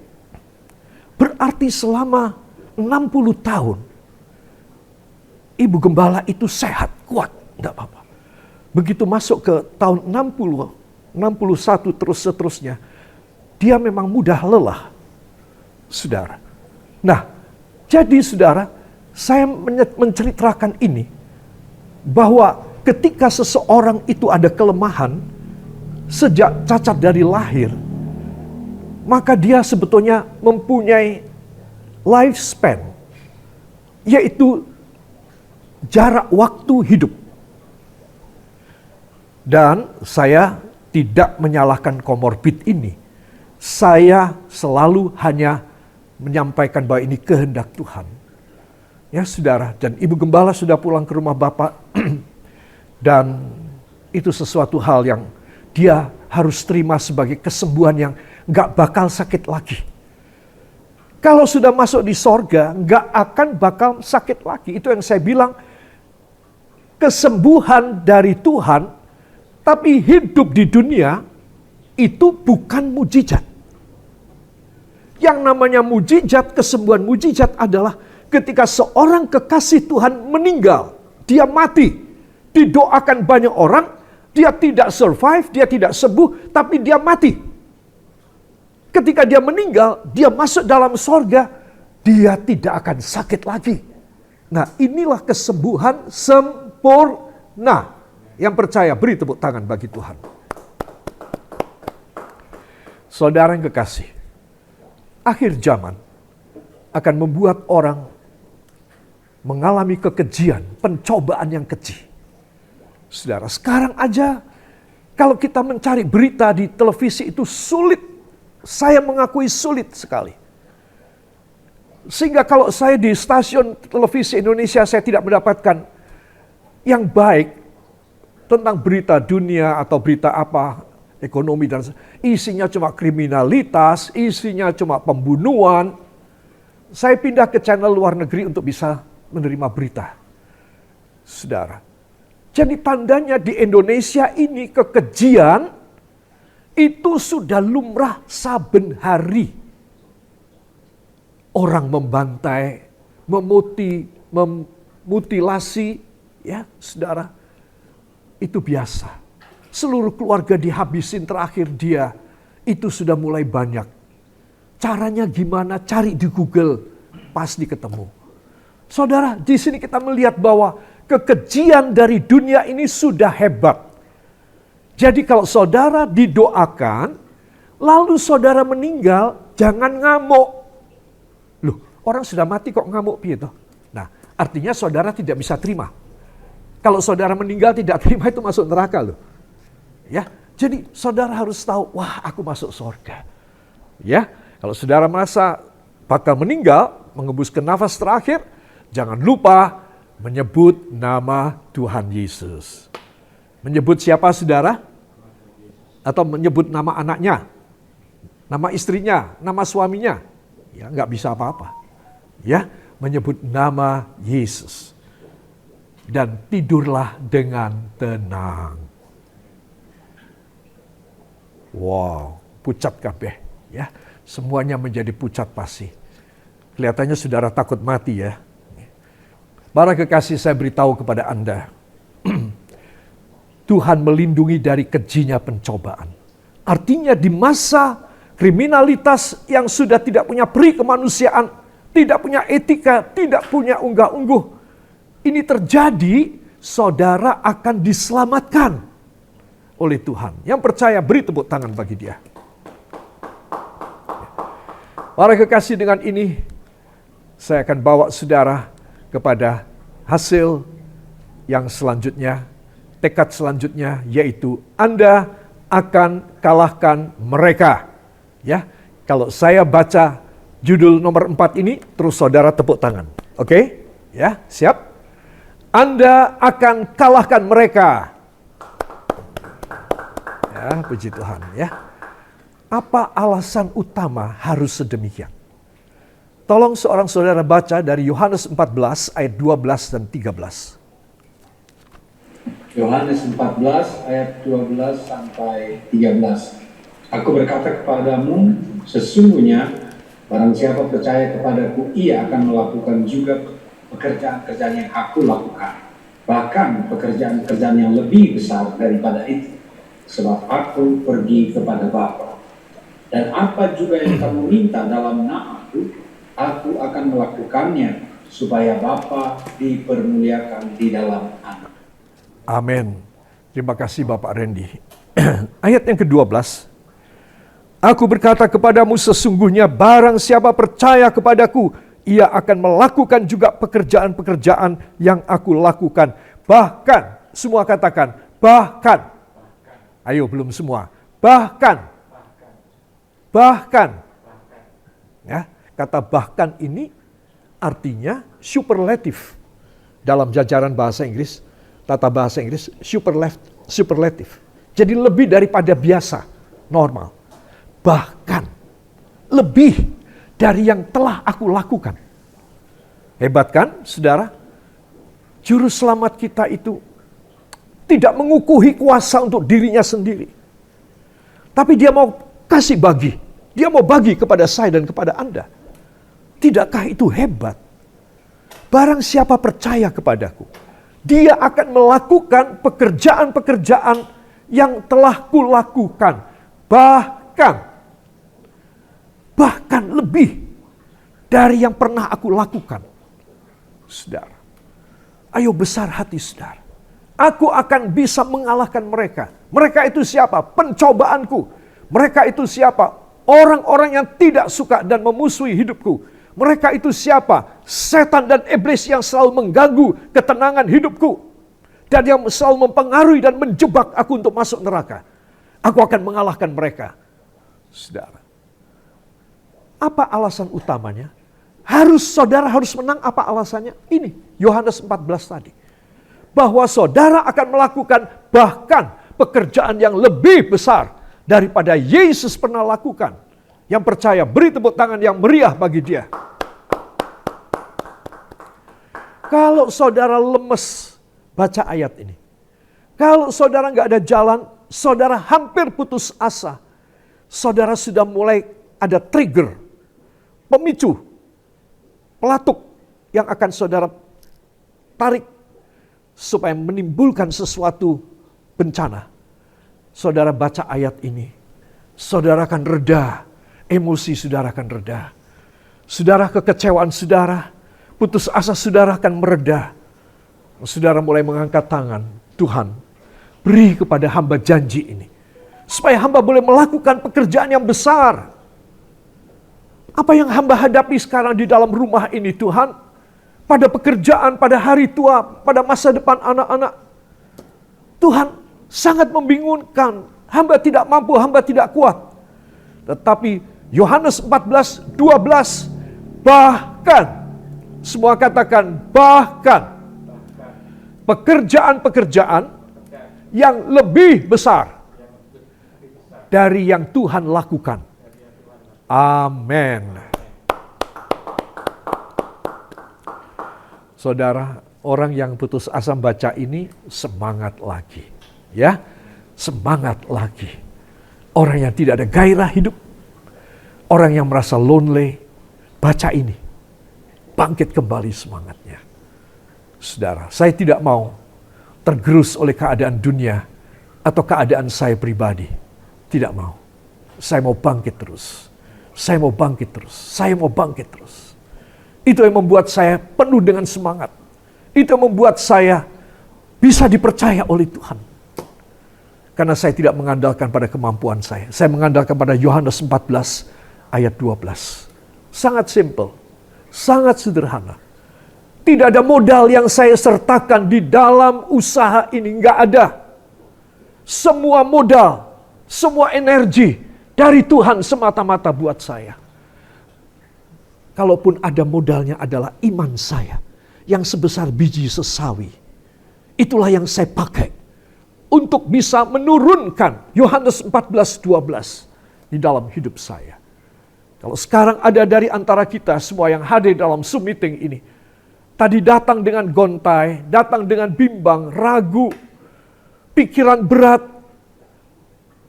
Berarti selama 60 tahun, Ibu Gembala itu sehat, kuat, tidak apa-apa. Begitu masuk ke tahun 60, 61 terus seterusnya, dia memang mudah lelah, saudara. Nah, jadi saudara, saya menceritakan ini, bahwa ketika seseorang itu ada kelemahan, sejak cacat dari lahir, maka dia sebetulnya mempunyai lifespan, yaitu jarak waktu hidup. Dan saya tidak menyalahkan komorbid ini. Saya selalu hanya menyampaikan bahwa ini kehendak Tuhan. Ya saudara, dan Ibu Gembala sudah pulang ke rumah Bapak. Dan itu sesuatu hal yang dia harus terima sebagai kesembuhan yang gak bakal sakit lagi. Kalau sudah masuk di sorga, gak akan bakal sakit lagi. Itu yang saya bilang, kesembuhan dari Tuhan Tapi hidup di dunia itu bukan mujizat. Yang namanya mujizat, kesembuhan mujizat adalah ketika seorang kekasih Tuhan meninggal, dia mati, didoakan banyak orang, dia tidak survive, dia tidak sembuh, tapi dia mati. Ketika dia meninggal, dia masuk dalam sorga, dia tidak akan sakit lagi. Nah, inilah kesembuhan sempurna. Yang percaya, beri tepuk tangan bagi Tuhan. Saudara yang kekasih, akhir zaman akan membuat orang mengalami kekejian, pencobaan yang keji. Saudara, sekarang aja kalau kita mencari berita di televisi itu sulit. Saya mengakui sulit sekali. Sehingga kalau saya di stasiun televisi Indonesia, saya tidak mendapatkan yang baik tentang berita dunia atau berita apa, ekonomi dan isinya cuma kriminalitas, isinya cuma pembunuhan. Saya pindah ke channel luar negeri untuk bisa menerima berita. Saudara, jadi tandanya di Indonesia ini kekejian itu sudah lumrah saben hari. Orang membantai, memutilasi, ya saudara, itu biasa. Seluruh keluarga dihabisin terakhir dia, itu sudah mulai banyak. Caranya gimana? Cari di Google, pasti ketemu. Saudara, di sini kita melihat bahwa kekejian dari dunia ini sudah hebat. Jadi kalau saudara didoakan, lalu saudara meninggal, jangan ngamuk. Loh, orang sudah mati kok ngamuk gitu. Nah, artinya saudara tidak bisa terima. Kalau saudara meninggal tidak terima itu masuk neraka loh. Ya, jadi saudara harus tahu, wah aku masuk surga. Ya, kalau saudara merasa bakal meninggal, mengembuskan nafas terakhir, jangan lupa menyebut nama Tuhan Yesus. Menyebut siapa saudara? Atau menyebut nama anaknya, nama istrinya, nama suaminya. Ya, nggak bisa apa-apa. Ya, menyebut nama Yesus. Dan tidurlah dengan tenang. Wow, pucat kabeh. Ya, semuanya menjadi pucat pasti. Kelihatannya saudara takut mati ya. Para kekasih, saya beritahu kepada Anda. Tuhan melindungi dari kejinya pencobaan. Artinya di masa kriminalitas yang sudah tidak punya peri kemanusiaan, tidak punya etika, tidak punya unggah-ungguh. Ini terjadi, saudara akan diselamatkan oleh Tuhan. Yang percaya beri tepuk tangan bagi dia. Para kekasih, dengan ini saya akan bawa saudara kepada hasil yang selanjutnya. Tekad selanjutnya yaitu Anda akan kalahkan mereka. Ya, kalau saya baca judul nomor 4 ini, terus saudara tepuk tangan. Oke? Ya, siap? Anda akan kalahkan mereka. Ya, puji Tuhan ya. Apa alasan utama harus sedemikian? Tolong seorang saudara baca dari Yohanes 14 ayat 12 dan 13. Yohanes 14 ayat 12 sampai 13. Aku berkata kepadamu, sesungguhnya barang siapa percaya kepadaku, ia akan melakukan juga pekerjaan-pekerjaan yang aku lakukan. Bahkan pekerjaan-pekerjaan yang lebih besar daripada itu. Sebab aku pergi kepada Bapa. Dan apa juga yang kamu minta dalam namaku, aku akan melakukannya, supaya Bapa dipermuliakan di dalam Anak. Amin. Terima kasih Bapak Randy. Ayat yang ke-12. Aku berkata kepadamu, sesungguhnya barang siapa percaya kepadaku, ia akan melakukan juga pekerjaan-pekerjaan yang aku lakukan. Bahkan, semua katakan, bahkan. Ayo, belum semua. Bahkan. Ya, kata bahkan ini artinya superlatif. Dalam jajaran bahasa Inggris, tata bahasa Inggris, superlatif. Jadi lebih daripada biasa, normal. Bahkan lebih dari yang telah aku lakukan. Hebat kan, saudara? Juru selamat kita itu tidak mengukuhi kuasa untuk dirinya sendiri. Tapi dia mau kasih bagi. Dia mau bagi kepada saya dan kepada Anda. Tidakkah itu hebat? Barang siapa percaya kepadaku, dia akan melakukan pekerjaan-pekerjaan yang telah kulakukan. Bahkan lebih dari yang pernah aku lakukan. Saudara, ayo besar hati saudara. Aku akan bisa mengalahkan mereka. Mereka itu siapa? Pencobaanku. Mereka itu siapa? Orang-orang yang tidak suka dan memusuhi hidupku. Mereka itu siapa? Setan dan iblis yang selalu mengganggu ketenangan hidupku. Dan yang selalu mempengaruhi dan menjebak aku untuk masuk neraka. Aku akan mengalahkan mereka. Saudara, apa alasan utamanya? Saudara harus menang, apa alasannya? Ini, Yohanes 14 tadi. Bahwa saudara akan melakukan bahkan pekerjaan yang lebih besar daripada Yesus pernah lakukan. Yang percaya, beri tepuk tangan yang meriah bagi dia. Kalau saudara lemes, baca ayat ini. Kalau saudara nggak ada jalan, saudara hampir putus asa. Saudara sudah mulai ada trigger, pemicu, pelatuk yang akan saudara tarik supaya menimbulkan sesuatu bencana. Saudara baca ayat ini, saudara akan reda, emosi saudara akan reda. Saudara, kekecewaan saudara, putus asa saudara akan mereda. Saudara mulai mengangkat tangan, Tuhan, beri kepada hamba janji ini, supaya hamba boleh melakukan pekerjaan yang besar. Apa yang hamba hadapi sekarang di dalam rumah ini, Tuhan, pada pekerjaan, pada hari tua, pada masa depan anak-anak, Tuhan, sangat membingungkan. Hamba tidak mampu, hamba tidak kuat. Tetapi Yohanes 14:12, bahkan, semua katakan bahkan, pekerjaan-pekerjaan yang lebih besar dari yang Tuhan lakukan. Amin. Saudara, orang yang putus asa baca ini semangat lagi. Ya, semangat lagi. Orang yang tidak ada gairah hidup, orang yang merasa lonely, baca ini. Bangkit kembali semangatnya. Saudara, saya tidak mau tergerus oleh keadaan dunia atau keadaan saya pribadi. Tidak mau. Saya mau bangkit terus. Saya mau bangkit terus. Saya mau bangkit terus. Itu yang membuat saya penuh dengan semangat. Itu yang membuat saya bisa dipercaya oleh Tuhan. Karena saya tidak mengandalkan pada kemampuan saya. Saya mengandalkan pada Yohanes 14 ayat 12. Sangat simple. Sangat sederhana. Tidak ada modal yang saya sertakan di dalam usaha ini. Nggak ada. Semua modal, semua energi dari Tuhan semata-mata buat saya. Kalaupun ada modalnya adalah iman saya yang sebesar biji sesawi. Itulah yang saya pakai untuk bisa menurunkan Yohanes 14:12 di dalam hidup saya. Kalau sekarang ada dari antara kita semua yang hadir dalam Zoom meeting ini, tadi datang dengan gontai, datang dengan bimbang, ragu, pikiran berat.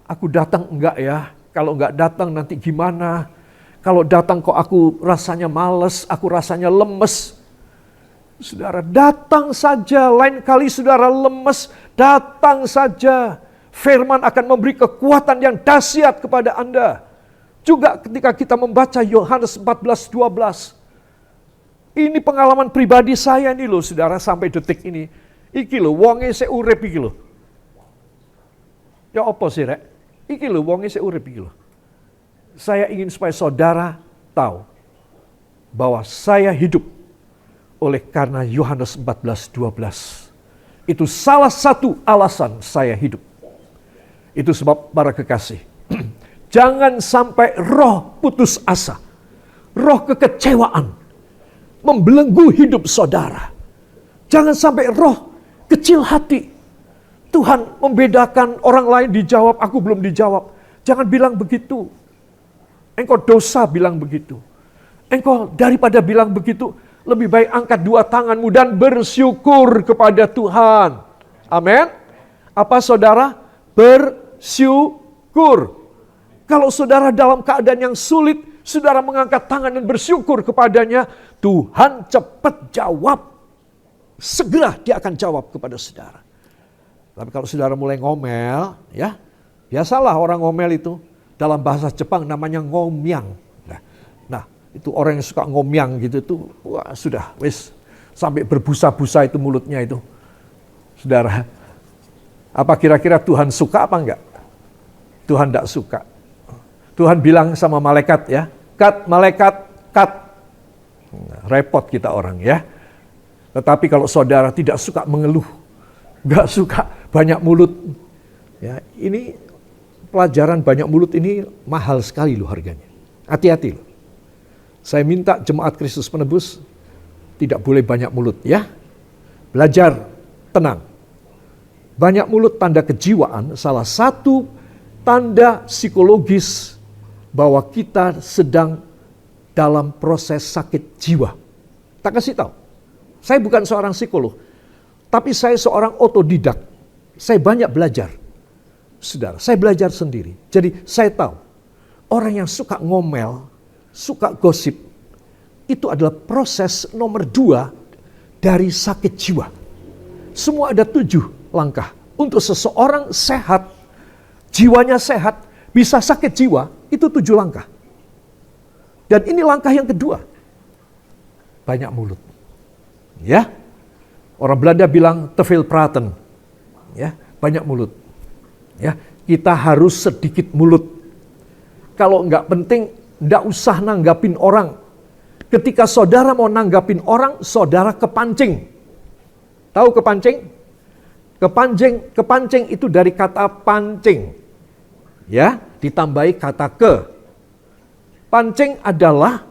Aku datang enggak ya? Kalau enggak datang nanti gimana? Kalau datang kok aku rasanya males, aku rasanya lemes. Saudara, datang saja. Lain kali saudara lemes, datang saja. Firman akan memberi kekuatan yang dahsyat kepada Anda. Juga ketika kita membaca Yohanes 14:12. Ini pengalaman pribadi saya nih loh, saudara, sampai detik ini. Iki loh, wonge sik urip iki loh. Ya apa sih, Rek? Iki loh, wonge sik urip iki loh. Saya ingin supaya saudara tahu bahwa saya hidup oleh karena Yohanes 14:12. Itu salah satu alasan saya hidup. Itu sebab para kekasih, jangan sampai roh putus asa, roh kekecewaan membelenggu hidup saudara. Jangan sampai roh kecil hati. Tuhan membedakan, orang lain dijawab, aku belum dijawab. Jangan bilang begitu. Engkau dosa bilang begitu. Engkau daripada bilang begitu, lebih baik angkat dua tanganmu dan bersyukur kepada Tuhan. Amin. Apa saudara? Bersyukur. Kalau saudara dalam keadaan yang sulit, saudara mengangkat tangan dan bersyukur kepadanya, Tuhan cepat jawab. Segera dia akan jawab kepada saudara. Tapi kalau saudara mulai ngomel, ya, biasalah orang ngomel itu. Dalam bahasa Jepang namanya ngomyang. Nah, itu orang yang suka ngomyang gitu itu, wah sudah, wis sampai berbusa-busa itu mulutnya itu. Saudara, apa kira-kira Tuhan suka apa enggak? Tuhan enggak suka. Tuhan bilang sama malaikat ya, cut malaikat, cut. Nah, repot kita orang ya. Tetapi kalau saudara tidak suka mengeluh, enggak suka banyak mulut, ya ini pelajaran banyak mulut ini mahal sekali loh harganya. Hati-hati loh. Saya minta jemaat Kristus Penebus tidak boleh banyak mulut ya. Belajar tenang. Banyak mulut tanda kejiwaan, salah satu tanda psikologis bahwa kita sedang dalam proses sakit jiwa. Tak kasih tahu. Saya bukan seorang psikolog, tapi saya seorang otodidak. Saya banyak belajar. Saudara, saya belajar sendiri. Jadi saya tahu, orang yang suka ngomel, suka gosip, itu adalah proses nomor 2 dari sakit jiwa. Semua ada 7 langkah. Untuk seseorang sehat, jiwanya sehat, bisa sakit jiwa, itu 7 langkah. Dan ini langkah yang kedua. Banyak mulut. Ya, orang Belanda bilang te veel praten. Ya, banyak mulut. Ya, kita harus sedikit mulut. Kalau nggak penting, nggak usah nanggapin orang. Ketika saudara mau nanggapin orang, saudara kepancing. Tahu kepancing? Kepancing itu dari kata pancing. Ya, ditambahi kata ke. Pancing adalah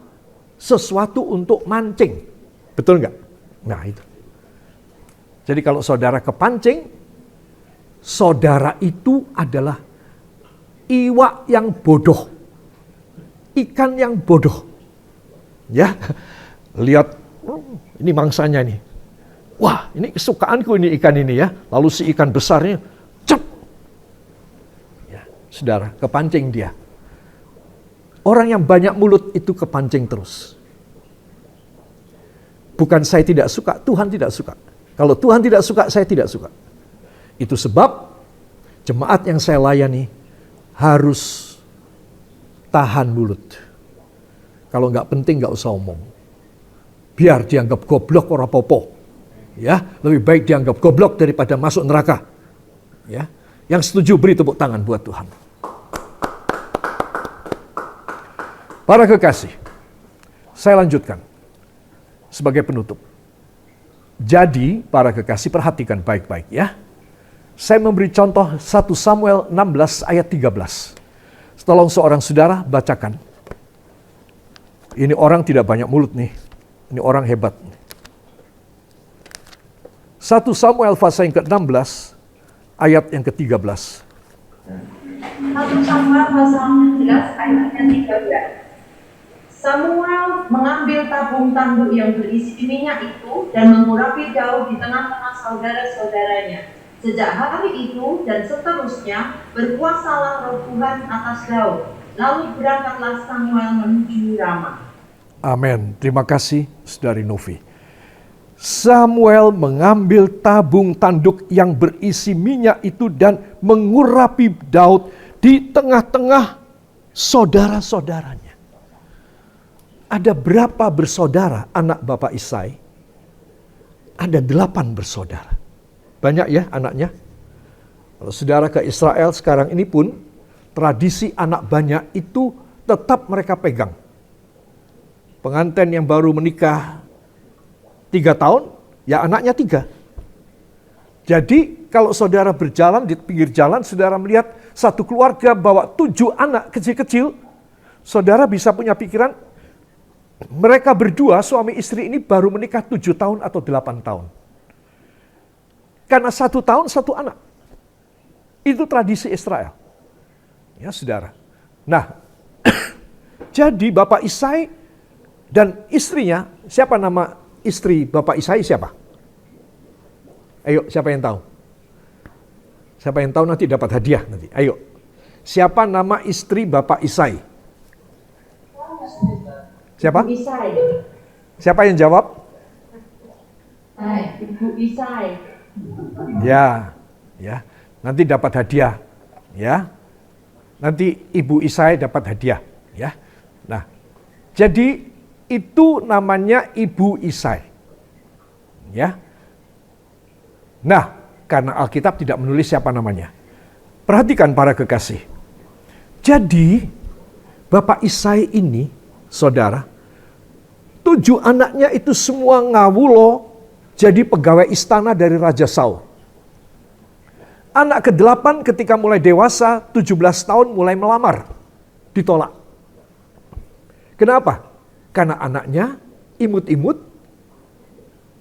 sesuatu untuk mancing. Betul nggak? Nah itu. Jadi kalau saudara kepancing, saudara itu adalah iwak yang bodoh. Ikan yang bodoh. Ya, lihat ini mangsanya nih. Wah, ini kesukaanku ini ikan ini ya. Lalu si ikan besarnya, cep. Ya, saudara, kepancing dia. Orang yang banyak mulut itu kepancing terus. Bukan saya tidak suka, Tuhan tidak suka. Kalau Tuhan tidak suka, saya tidak suka. Itu sebab jemaat yang saya layani harus tahan mulut. Kalau nggak penting nggak usah omong. Biar dianggap goblok ora popo. Ya, lebih baik dianggap goblok daripada masuk neraka. Ya, yang setuju beri tepuk tangan buat Tuhan. Para kekasih, saya lanjutkan sebagai penutup. Jadi, para kekasih perhatikan baik-baik ya. Saya memberi contoh 1 Samuel 16 ayat 13. Tolong seorang saudara bacakan. Ini orang tidak banyak mulut nih. Ini orang hebat. 1 Samuel pasal yang ke-16 ayat yang ke-13. 1 Samuel pasal 16 ayat yang 13. Samuel mengambil tabung tanduk yang berisi minyak itu dan mengurapi Daud di tengah-tengah saudara-saudaranya. Sejak hari itu dan seterusnya berkuasalah roh Tuhan atas Daud. Lalu berangkatlah Samuel menuju Rama. Amin. Terima kasih, Saudari Novi. Samuel mengambil tabung tanduk yang berisi minyak itu dan mengurapi Daud di tengah-tengah saudara-saudaranya. Ada berapa bersaudara anak Bapak Isai? Ada 8 bersaudara. Banyak ya anaknya. Kalau saudara ke Israel sekarang ini pun, tradisi anak banyak itu tetap mereka pegang. Pengantin yang baru menikah 3 tahun, ya anaknya 3. Jadi kalau saudara berjalan di pinggir jalan, saudara melihat satu keluarga bawa 7 anak kecil-kecil, saudara bisa punya pikiran, mereka berdua suami istri ini baru menikah 7 tahun atau 8 tahun. Karena 1 tahun 1 anak. Itu tradisi Israel. Ya saudara. Nah, jadi Bapak Isai dan istrinya, siapa nama istri Bapak Isai siapa? Ayo, siapa yang tahu? Siapa yang tahu nanti dapat hadiah nanti. Ayo. Siapa nama istri Bapak Isai? Siapa? Isai. Siapa yang jawab? Ibu Isai. Ya. Nanti dapat hadiah. Ya. Nanti Ibu Isai dapat hadiah, ya. Nah, jadi itu namanya Ibu Isai. Ya. Nah, karena Alkitab tidak menulis siapa namanya. Perhatikan para kekasih. Jadi, Bapak Isai ini, saudara, 7 anaknya itu semua ngawulo jadi pegawai istana dari Raja Saul. Anak ke-8 ketika mulai dewasa, 17 tahun mulai melamar. Ditolak. Kenapa? Karena anaknya imut-imut.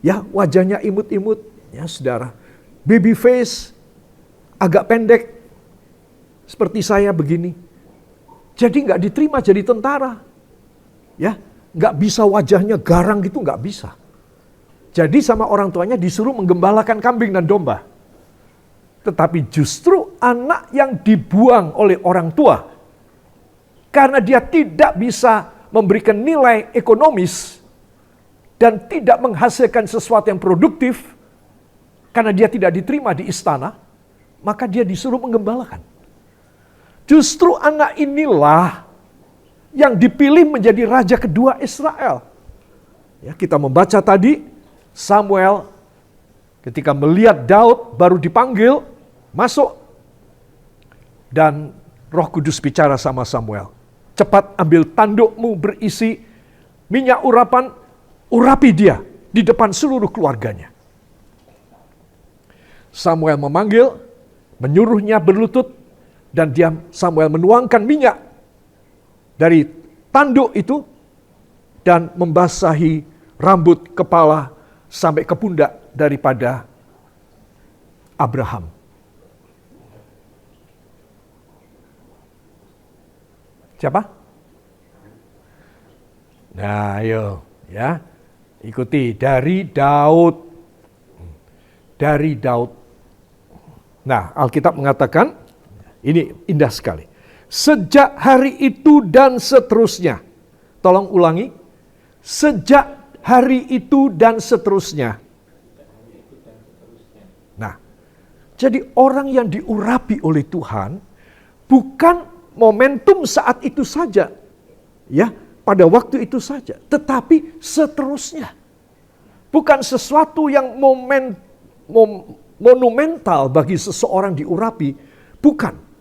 Ya, wajahnya imut-imut. Ya, saudara. Baby face, agak pendek. Seperti saya begini. Jadi nggak diterima jadi tentara. Ya, nggak bisa wajahnya garang gitu, nggak bisa. Jadi sama orang tuanya disuruh menggembalakan kambing dan domba. Tetapi justru anak yang dibuang oleh orang tua, karena dia tidak bisa memberikan nilai ekonomis dan tidak menghasilkan sesuatu yang produktif, karena dia tidak diterima di istana, maka dia disuruh menggembalakan. Justru anak inilah yang dipilih menjadi raja kedua Israel. Ya, kita membaca tadi, Samuel ketika melihat Daud baru dipanggil, masuk. Dan Roh Kudus bicara sama Samuel. Cepat ambil tandukmu berisi minyak urapan, urapi dia di depan seluruh keluarganya. Samuel memanggil, menyuruhnya berlutut, dan Samuel menuangkan minyak dari tanduk itu dan membasahi rambut kepala sampai ke pundak daripada Abraham. Siapa? Nah, ayo ya. Ikuti dari Daud. Dari Daud. Nah, Alkitab mengatakan ini indah sekali. Sejak hari itu dan seterusnya. Tolong ulangi. Sejak hari itu dan seterusnya. Nah, jadi orang yang diurapi oleh Tuhan bukan momentum saat itu saja, ya, pada waktu itu saja, tetapi seterusnya. Bukan sesuatu yang monumental bagi seseorang diurapi, bukan.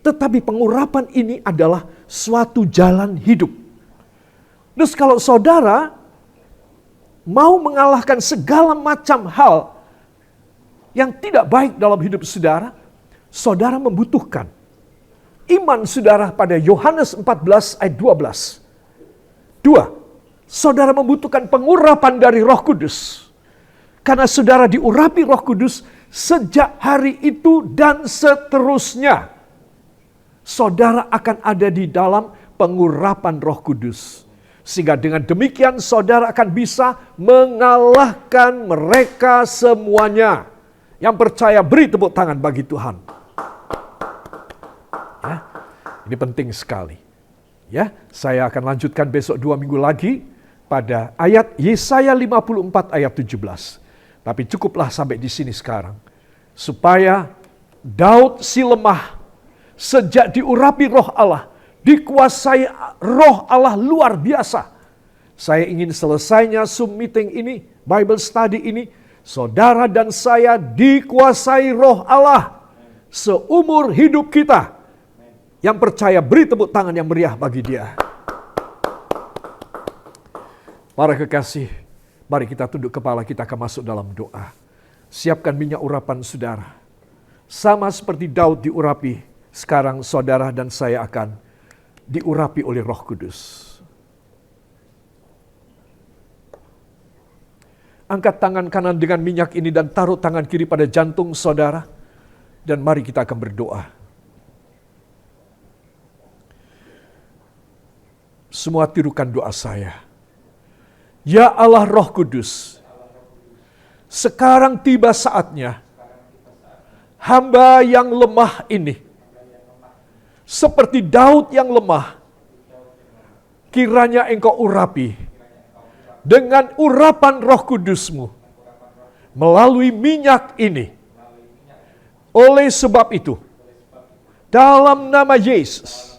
Tetapi pengurapan ini adalah suatu jalan hidup. Terus kalau saudara mau mengalahkan segala macam hal yang tidak baik dalam hidup saudara, saudara membutuhkan iman saudara pada Yohanes 14 ayat 12. 2. Saudara membutuhkan pengurapan dari Roh Kudus. Karena saudara diurapi Roh Kudus sejak hari itu dan seterusnya. Saudara akan ada di dalam pengurapan Roh Kudus. Sehingga dengan demikian saudara akan bisa mengalahkan mereka semuanya. Yang percaya beri tepuk tangan bagi Tuhan. Ya, ini penting sekali. Ya, saya akan lanjutkan besok 2 minggu lagi pada ayat Yesaya 54 ayat 17. Tapi cukuplah sampai di sini sekarang. Supaya Daud si lemah sejak diurapi Roh Allah, dikuasai Roh Allah luar biasa. Saya ingin selesainya Zoom meeting ini, Bible study ini, saudara dan saya dikuasai Roh Allah seumur hidup kita. Yang percaya beri tepuk tangan yang meriah bagi dia. Para kekasih, mari kita tunduk kepala, kita akan masuk dalam doa. Siapkan minyak urapan saudara. Sama seperti Daud diurapi, sekarang saudara dan saya akan diurapi oleh Roh Kudus. Angkat tangan kanan dengan minyak ini dan taruh tangan kiri pada jantung saudara. Dan mari kita akan berdoa. Semua tirukan doa saya. Ya Allah Roh Kudus, sekarang tiba saatnya hamba yang lemah ini, seperti Daud yang lemah, kiranya Engkau urapi dengan urapan Roh Kudus-Mu melalui minyak ini. Oleh sebab itu, dalam nama Yesus,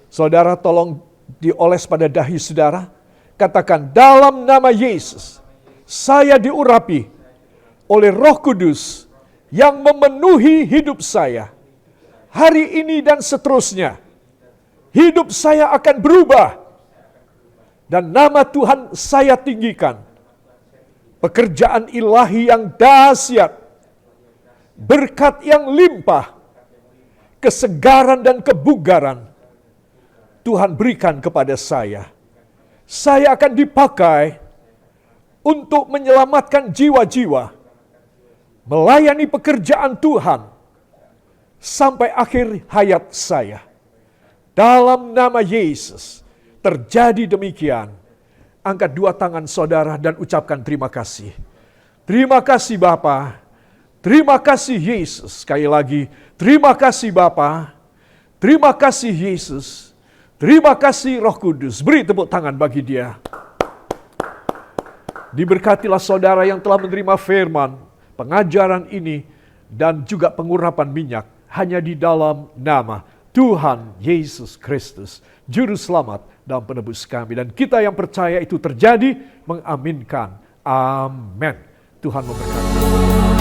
saudara tolong dioles pada dahi saudara, katakan, dalam nama Yesus, saya diurapi oleh Roh Kudus yang memenuhi hidup saya. Hari ini dan seterusnya, hidup saya akan berubah. Dan nama Tuhan saya tinggikan. Pekerjaan ilahi yang dahsyat, berkat yang limpah, kesegaran dan kebugaran, Tuhan berikan kepada saya. Saya akan dipakai untuk menyelamatkan jiwa-jiwa, melayani pekerjaan Tuhan sampai akhir hayat saya. Dalam nama Yesus, terjadi demikian. Angkat dua tangan saudara dan ucapkan terima kasih. Terima kasih Bapa. Terima kasih Yesus. Sekali lagi, terima kasih Bapa. Terima kasih Yesus. Terima kasih Roh Kudus. Beri tepuk tangan bagi dia. Diberkatilah saudara yang telah menerima firman, pengajaran ini, dan juga pengurapan minyak hanya di dalam nama Tuhan Yesus Kristus, Juru Selamat dan Penebus kami. Dan kita yang percaya itu terjadi, mengaminkan. Amin. Tuhan memberkati.